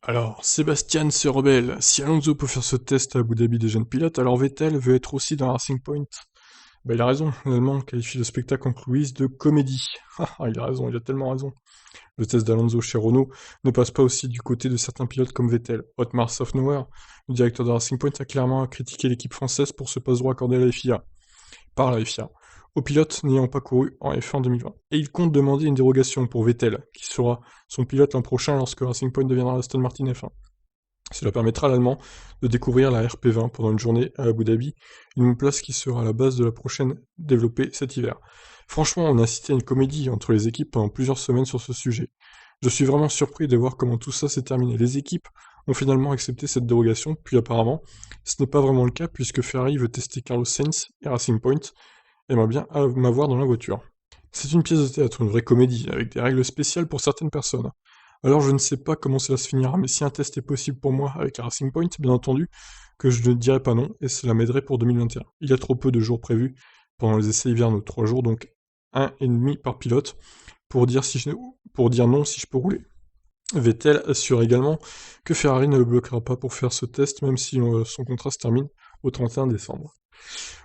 Alors, Sébastien se rebelle. Si Alonso peut faire ce test à Abu Dhabi des jeunes pilotes, alors Vettel veut être aussi dans Racing Point. Bah, il a raison, l'Allemand qualifie le spectacle en coulisses de comédie. Ah, il a raison, il a tellement raison. Le test d'Alonso chez Renault ne passe pas aussi du côté de certains pilotes comme Vettel. Otmar Safnauer, le directeur de Racing Point, a clairement critiqué l'équipe française pour ce passe-droit accordé à la FIA, par la FIA, aux pilotes n'ayant pas couru en F1 2020. Et il compte demander une dérogation pour Vettel, qui sera son pilote l'an prochain lorsque Racing Point deviendra Aston Martin F1. Cela permettra à l'Allemand de découvrir la RP20 pendant une journée à Abu Dhabi, une place qui sera la base de la prochaine développée cet hiver. Franchement, on a assisté à une comédie entre les équipes pendant plusieurs semaines sur ce sujet. Je suis vraiment surpris de voir comment tout ça s'est terminé. Les équipes ont finalement accepté cette dérogation, puis apparemment, ce n'est pas vraiment le cas puisque Ferrari veut tester Carlos Sainz et Racing Point aimerait bien m'avoir dans la voiture. C'est une pièce de théâtre, une vraie comédie, avec des règles spéciales pour certaines personnes. Alors je ne sais pas comment cela se finira, mais si un test est possible pour moi avec la Racing Point, bien entendu, que je ne dirai pas non, et cela m'aiderait pour 2021. Il y a trop peu de jours prévus pendant les essais hivernaux, 3 jours, donc un et demi par pilote, pour dire non si je peux rouler. Vettel assure également que Ferrari ne le bloquera pas pour faire ce test, même si son contrat se termine au 31 décembre.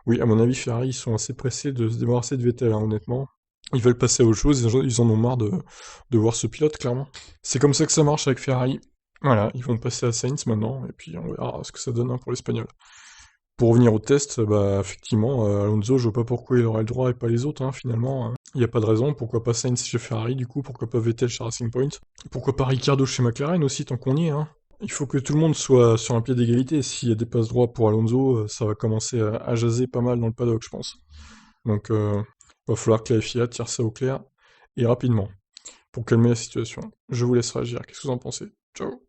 Oui, à mon avis, Ferrari, ils sont assez pressés de se débarrasser de Vettel, hein, honnêtement. Ils veulent passer à autre chose, ils en ont marre de voir ce pilote, clairement. C'est comme ça que ça marche avec Ferrari. Voilà, ils vont passer à Sainz maintenant, et puis on verra ce que ça donne hein, pour l'Espagnol. Pour revenir au test, bah effectivement, Alonso, je vois pas pourquoi il aurait le droit et pas les autres, hein, finalement. Il n'y a pas de raison, pourquoi pas Sainz chez Ferrari, du coup, pourquoi pas Vettel chez Racing Point, pourquoi pas Ricciardo chez McLaren aussi, tant qu'on y est, hein. Il faut que tout le monde soit sur un pied d'égalité. S'il y a des passes droits pour Alonso, ça va commencer à jaser pas mal dans le paddock, je pense. Donc, va falloir que la FIA tire ça au clair, et rapidement, pour calmer la situation. Je vous laisse réagir, qu'est-ce que vous en pensez? Ciao!